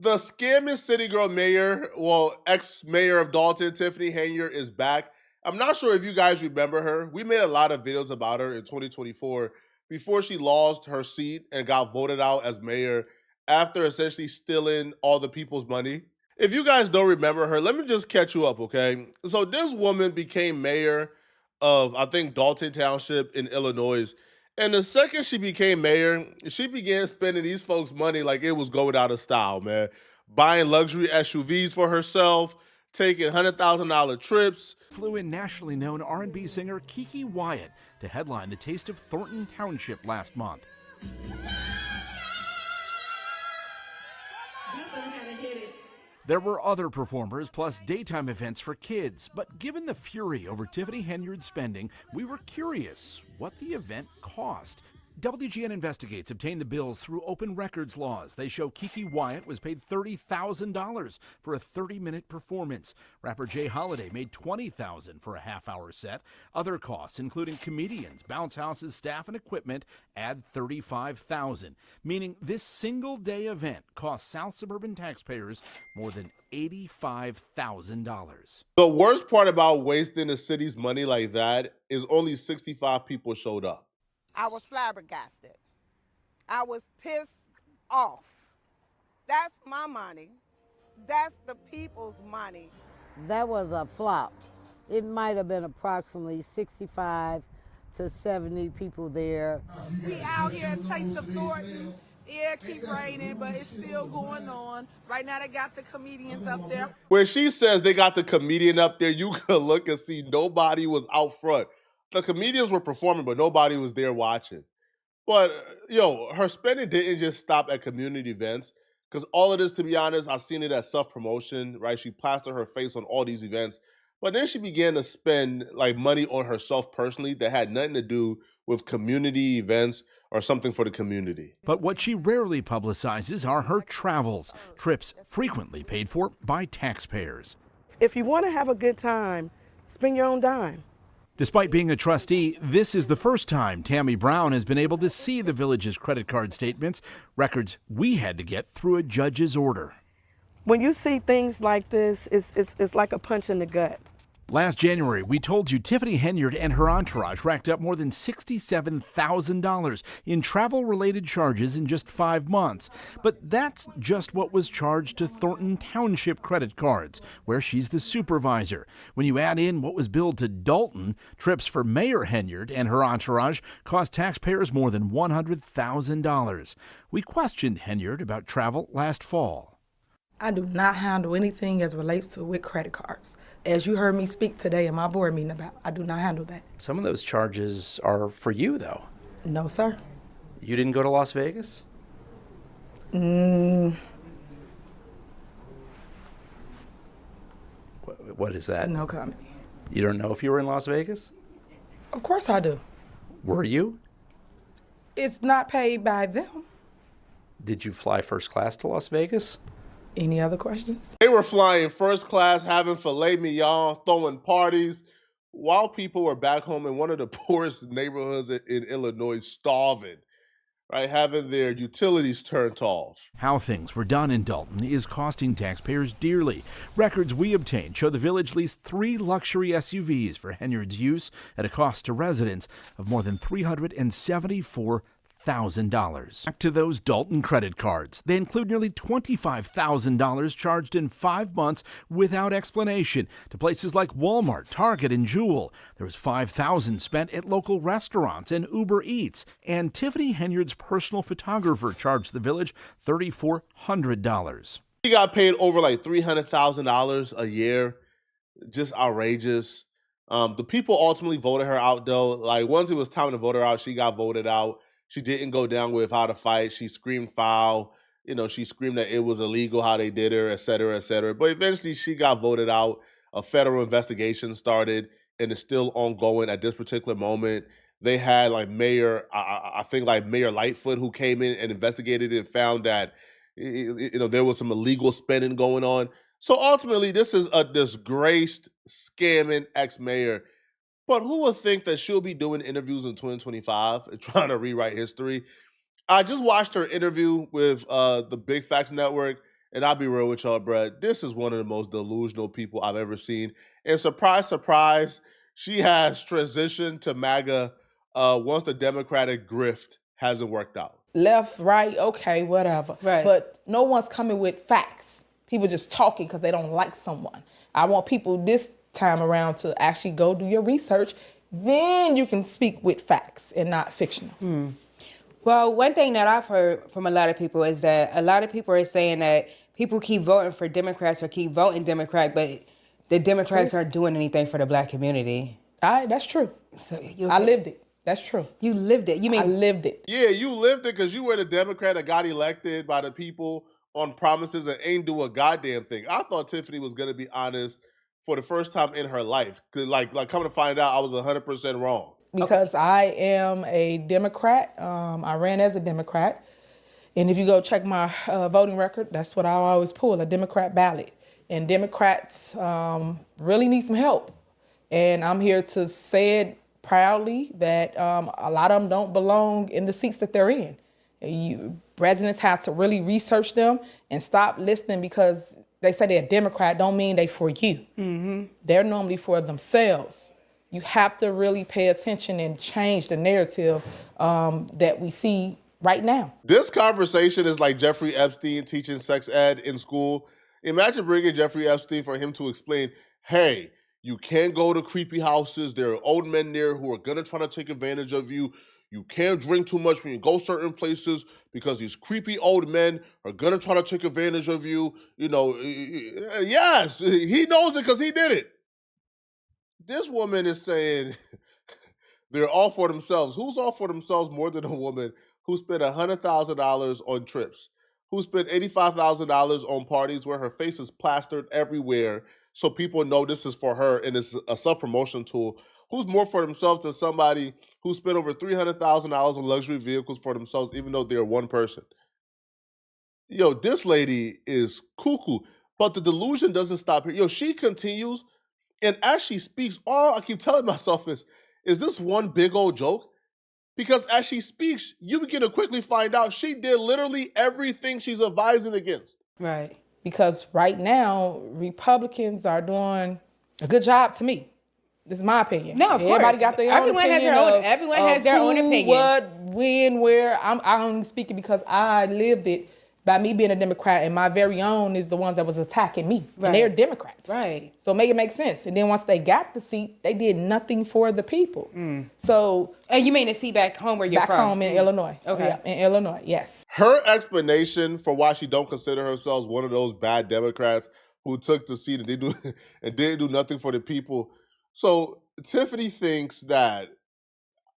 The scamming city girl mayor, well, ex-mayor of Dalton, Tiffany Hayner, is back. I'm not sure if you guys remember her. We made a lot of videos about her in 2024 before she lost her seat and got voted out as mayor after essentially stealing all the people's money. If you guys don't remember her, let me just catch you up, okay? So this woman became mayor of, I think, Dalton Township in Illinois. And the second she became mayor, she began spending these folks' money like it was going out of style, man. Buying luxury SUVs for herself, taking $100,000 trips. Flew in nationally known R&B singer Kiki Wyatt to headline the Taste of Thornton Township last month. There were other performers plus daytime events for kids, but given the fury over Tiffany Henyard's spending, we were curious what the event cost. WGN Investigates obtained the bills through open records laws. They show Kiki Wyatt was paid $30,000 for a 30-minute performance. Rapper Jay Holiday made $20,000 for a half-hour set. Other costs, including comedians, bounce houses, staff, and equipment, add $35,000, meaning this single-day event cost South suburban taxpayers more than $85,000. The worst part about wasting the city's money like that is only 65 people showed up. I was flabbergasted. I was pissed off. That's my money. That's the people's money. That was a flop. It might have been approximately 65 to 70 people there. We out here at Taste of Thornton. Yeah, keep raining, but it's still going on. Right now they got the comedians up there. When she says they got the comedian up there, you could look and see nobody was out front. The comedians were performing, but nobody was there watching. But, her spending didn't just stop at community events, because all it is, to be honest, I've seen it as self-promotion, right? She plastered her face on all these events, but then she began to spend like money on herself personally that had nothing to do with community events or something for the community. But what she rarely publicizes are her travels, trips frequently paid for by taxpayers. If you want to have a good time, spend your own dime. Despite being a trustee, this is the first time Tammy Brown has been able to see the village's credit card statements, records we had to get through a judge's order. When you see things like this, it's like a punch in the gut. Last January, we told you Tiffany Henyard and her entourage racked up more than $67,000 in travel-related charges in just 5 months. But that's just what was charged to Thornton Township credit cards, where she's the supervisor. When you add in what was billed to Dalton, trips for Mayor Henyard and her entourage cost taxpayers more than $100,000. We questioned Henyard about travel last fall. I do not handle anything as relates to with credit cards. As you heard me speak today in my board meeting about, I do not handle that. Some of those charges are for you, though. No, sir. You didn't go to Las Vegas? What is that? No comment. You don't know if you were in Las Vegas? Of course I do. Were you? It's not paid by them. Did you fly first class to Las Vegas? Any other questions? They were flying first class, having filet mignon, throwing parties, while people were back home in one of the poorest neighborhoods in Illinois, starving, right? Having their utilities turned off. How things were done in Dalton is costing taxpayers dearly. Records we obtained show the village leased 3 luxury SUVs for Henyard's use at a cost to residents of more than $374,000. Back to those Dalton credit cards. They include nearly $25,000 charged in 5 months without explanation to places like Walmart, Target, and Jewel. There was $5,000 spent at local restaurants and Uber Eats. And Tiffany Henyard's personal photographer charged the village $3,400. She got paid over like $300,000 a year. Just outrageous. The people ultimately voted her out, though. Like, once it was time to vote her out, she got voted out. She didn't go down with how to fight. She screamed foul. She screamed that it was illegal how they did her, et cetera, et cetera. But eventually she got voted out. A federal investigation started and is still ongoing at this particular moment. They had like I think like Mayor Lightfoot, who came in and investigated it and found that, there was some illegal spending going on. So ultimately, this is a disgraced, scamming ex-mayor. But who would think that she'll be doing interviews in 2025 and trying to rewrite history? I just watched her interview with the Big Facts Network, And I'll be real with y'all, bruh. This is one of the most delusional people I've ever seen. And surprise, surprise, she has transitioned to MAGA once the Democratic grift hasn't worked out. Left, right, okay, whatever. Right. But no one's coming with facts. People just talking because they don't like someone. I want people this time around to actually go do your research. Then you can speak with facts and not fictional. Well, one thing that I've heard from a lot of people is that a lot of people are saying that people keep voting for Democrats or keep voting Democrat, but the Democrats aren't doing anything for the Black community. That's true. So I lived it. That's true. You lived it. You mean I lived it. Yeah, you lived it because you were the Democrat that got elected by the people on promises and ain't do a goddamn thing. I thought Tiffany was going to be honest for the first time in her life. Cause like coming to find out, I was 100% wrong. Because I am a Democrat. I ran as a Democrat. And if you go check my voting record, that's what I always pull, a Democrat ballot. And Democrats really need some help. And I'm here to say it proudly that a lot of them don't belong in the seats that they're in. Residents have to really research them and stop listening because they say they're a Democrat, don't mean they for you. They're normally for themselves. You have to really pay attention and change the narrative that we see right now. This conversation is like Jeffrey Epstein teaching sex ed in school. Imagine bringing Jeffrey Epstein for him to explain, hey, you can't go to creepy houses. There are old men there who are going to try to take advantage of you. You can't drink too much when you go certain places because these creepy old men are going to try to take advantage of you. You know, yes, he knows it because he did it. This woman is saying they're all for themselves. Who's all for themselves more than a woman who spent $100,000 on trips, who spent $85,000 on parties where her face is plastered everywhere so people know this is for her and it's a self-promotion tool? Who's more for themselves than somebody who spent over $300,000 on luxury vehicles for themselves, even though they're one person? Yo, this lady is cuckoo. But the delusion doesn't stop here. Yo, she continues. And as she speaks, all I keep telling myself is this one big old joke? Because as she speaks, you begin to quickly find out she did literally everything she's advising against. Right. Because right now, Republicans are doing a good job to me. This is my opinion. No, of Everybody course. got their Everyone own has opinion. their own. Everyone has their own opinion. What, when, where. I'm only speaking because I lived it by me being a Democrat, and my very own is the ones that was attacking me. Right. And they're Democrats. Right. So make it make sense. And then once they got the seat, they did nothing for the people. So. And you mean the seat back home where you're back from? Back home in Illinois. Okay. Yeah, in Illinois, yes. Her explanation for why she don't consider herself one of those bad Democrats who took the seat and didn't do nothing for the people. So Tiffany thinks that,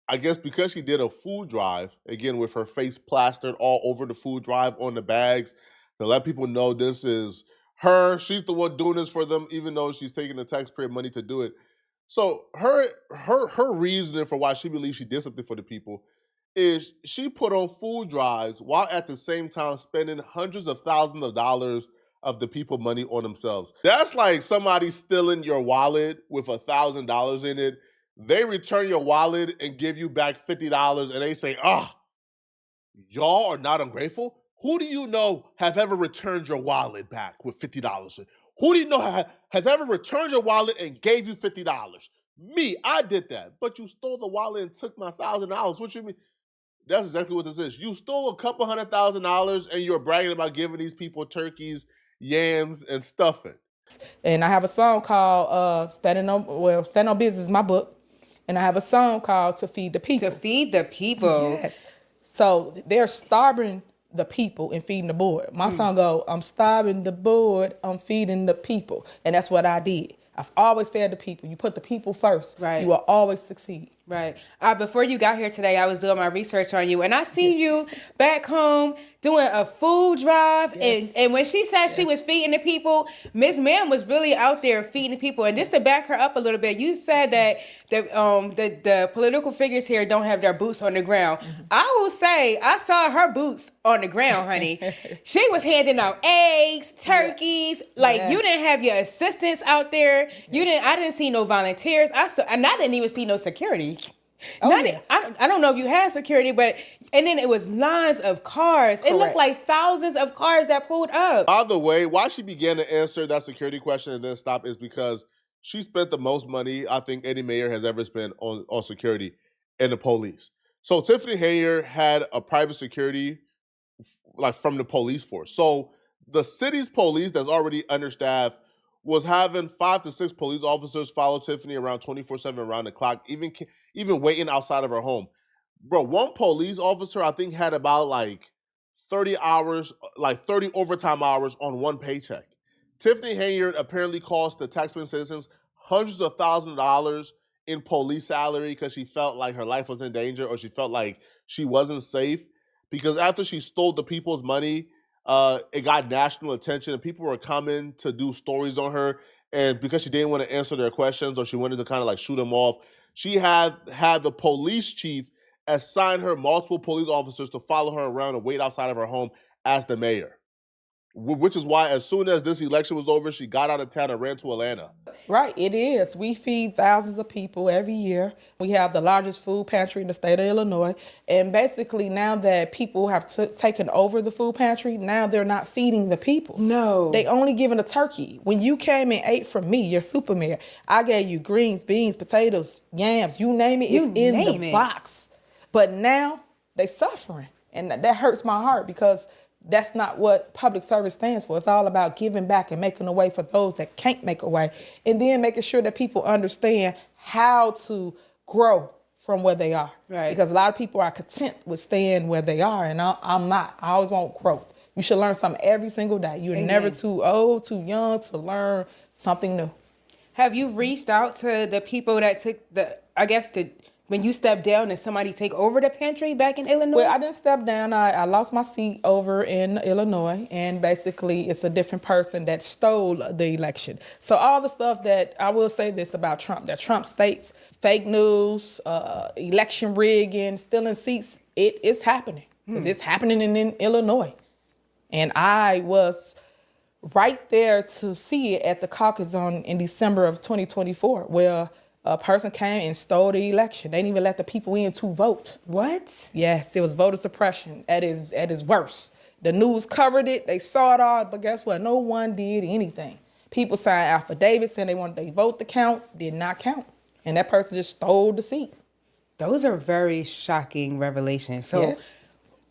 I guess because she did a food drive, again, with her face plastered all over the food drive on the bags, to let people know this is her. She's the one doing this for them, even though she's taking the taxpayer money to do it. So her reasoning for why she believes she did something for the people is she put on food drives while at the same time spending hundreds of thousands of dollars of the people money on themselves. That's like somebody stealing your wallet with $1,000 in it. They return your wallet and give you back $50 and they say, y'all are not ungrateful? Who do you know have ever returned your wallet back with $50? Who do you know has ever returned your wallet and gave you $50? Me, I did that. But you stole the wallet and took my $1,000. What you mean? That's exactly what this is. You stole a couple $100,000 and you're bragging about giving these people turkeys, yams, and stuffing. And I have a song called Stand on Business, my book. And I have a song called To Feed the People. To feed the people. Yes. So they're starving the people and feeding the board. My song go, I'm starving the board, I'm feeding the people. And that's what I did. I've always fed the people. You put the people first. Right. You will always succeed. Right. Before you got here today, I was doing my research on you, and I seen you back home doing a food drive. Yes. And when she said she was feeding the people, Miss Ma'am was really out there feeding the people. And just to back her up a little bit, you said that the political figures here don't have their boots on the ground. I will say, I saw her boots on the ground, honey. She was handing out eggs, turkeys. Like, you didn't have your assistants out there. I didn't see no volunteers. And I didn't even see no security. I don't know if you had security, but and then it was lines of cars. It looked like thousands of cars that pulled up. By the way, why she began to answer that security question and then stop is because she spent the most money I think any mayor has ever spent on security and the police. So Tiffany Hayyer had a private security like from the police force. So the city's police that's already understaffed was having 5 to 6 police officers follow Tiffany around 24/7 around the clock, even waiting outside of her home. Bro, one police officer I think had about like 30 hours, like 30 overtime hours on one paycheck. Tiffany Hayard apparently cost the taxpaying citizens hundreds of thousands of dollars in police salary because she felt like her life was in danger or she felt like she wasn't safe. Because after she stole the people's money, it got national attention and people were coming to do stories on her. And because she didn't want to answer their questions or she wanted to kind of like shoot them off, she had the police chief assign her multiple police officers to follow her around and wait outside of her home as the mayor. Which is why as soon as this election was over, she got out of town and ran to Atlanta. Right, it is. We feed thousands of people every year. We have the largest food pantry in the state of Illinois. And basically now that people have taken over the food pantry, now they're not feeding the people. No. They only giving a turkey. When you came and ate from me, your super mayor, I gave you greens, beans, potatoes, yams, you name it, it's in the box. But now they suffering. And that hurts my heart because that's not what public service stands for. It's all about giving back and making a way for those that can't make a way. And then making sure that people understand how to grow from where they are. Right. Because a lot of people are content with staying where they are, and I'm not. I always want growth. You should learn something every single day. You're never too old, too young to learn something new. Have you reached out to the people that took when you stepped down, did somebody take over the pantry back in Illinois? Well, I didn't step down. I lost my seat over in Illinois, and basically it's a different person that stole the election. So all the stuff that, I will say this about Trump, that Trump states, fake news, election rigging, stealing seats, it is happening. Because it's happening in Illinois. And I was right there to see it at the caucus in December of 2024, where a person came and stole the election. They didn't even let the people in to vote. What? Yes, it was voter suppression at its worst. The news covered it. They saw it all, but guess what? No one did anything. People signed affidavits saying they wanted their vote to count, did not count. And that person just stole the seat. Those are very shocking revelations. So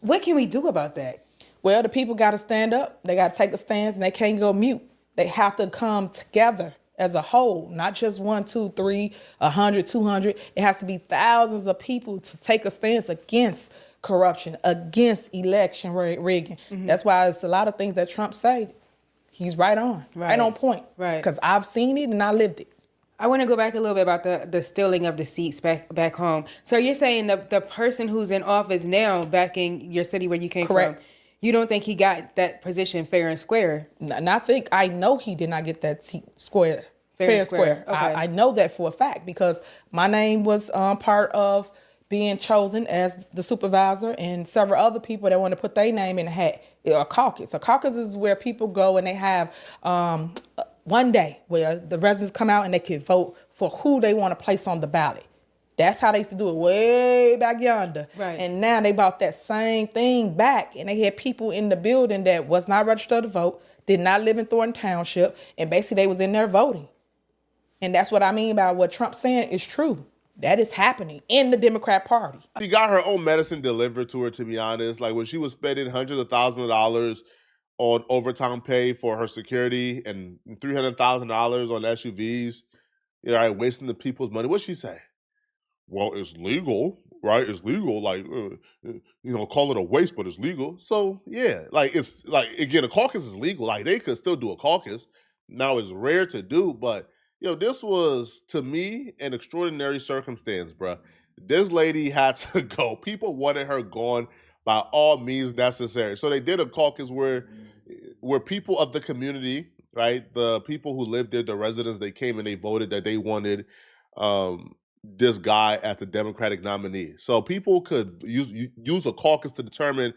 what can we do about that? Well, the people got to stand up. They got to take a stance, and they can't go mute. They have to come together as a whole, not just 1, 2, 3, 100, 200. It has to be thousands of people to take a stance against corruption, against election rigging. That's why it's a lot of things that Trump say. He's right on point. Right. Because I've seen it and I lived it. I want to go back a little bit about the stealing of the seats back home. So you're saying the person who's in office now back in your city where you came from, you don't think he got that position fair and square? And I know he did not get that seat fair and square. Okay. I know that for a fact because my name was part of being chosen as the supervisor and several other people that want to put their name in the hat. A caucus. A caucus is where people go and they have one day where the residents come out and they can vote for who they want to place on the ballot. That's how they used to do it way back yonder. Right. And now they brought that same thing back and they had people in the building that was not registered to vote, did not live in Thornton Township, and basically they was in there voting. And that's what I mean by what Trump's saying is true. That is happening in the Democrat Party. She got her own medicine delivered to her, to be honest. Like when she was spending hundreds of thousands of dollars on overtime pay for her security and $300,000 on SUVs, wasting the people's money. What'd she say? Well, it's legal, right? It's legal. Like, call it a waste, but it's legal. So yeah, it's again, a caucus is legal. Like they could still do a caucus. Now it's rare to do, but this was, to me, an extraordinary circumstance, bruh. This lady had to go. People wanted her gone by all means necessary. So they did a caucus where people of the community, right, the people who lived there, the residents, they came and they voted that they wanted this guy as the Democratic nominee. So people could use a caucus to determine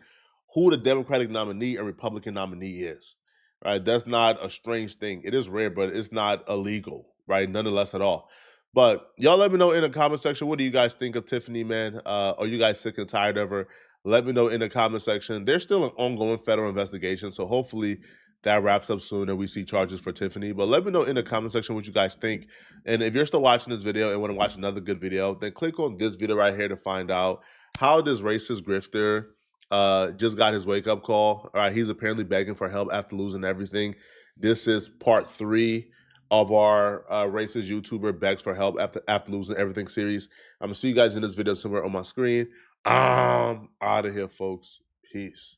who the Democratic nominee and Republican nominee is. Right? That's not a strange thing. It is rare, but it's not illegal, right? Nonetheless at all. But y'all let me know in the comment section, what do you guys think of Tiffany, man? Are you guys sick and tired of her? Let me know in the comment section. There's still an ongoing federal investigation, so hopefully that wraps up soon and we see charges for Tiffany. But let me know in the comment section what you guys think. And if you're still watching this video and want to watch another good video, then click on this video right here to find out how this racist grifter just got his wake-up call. All right, he's apparently begging for help after losing everything. This is part 3 of our racist YouTuber begs for help after losing everything series. I'm gonna see you guys in this video somewhere on my screen. Out of here, folks. Peace.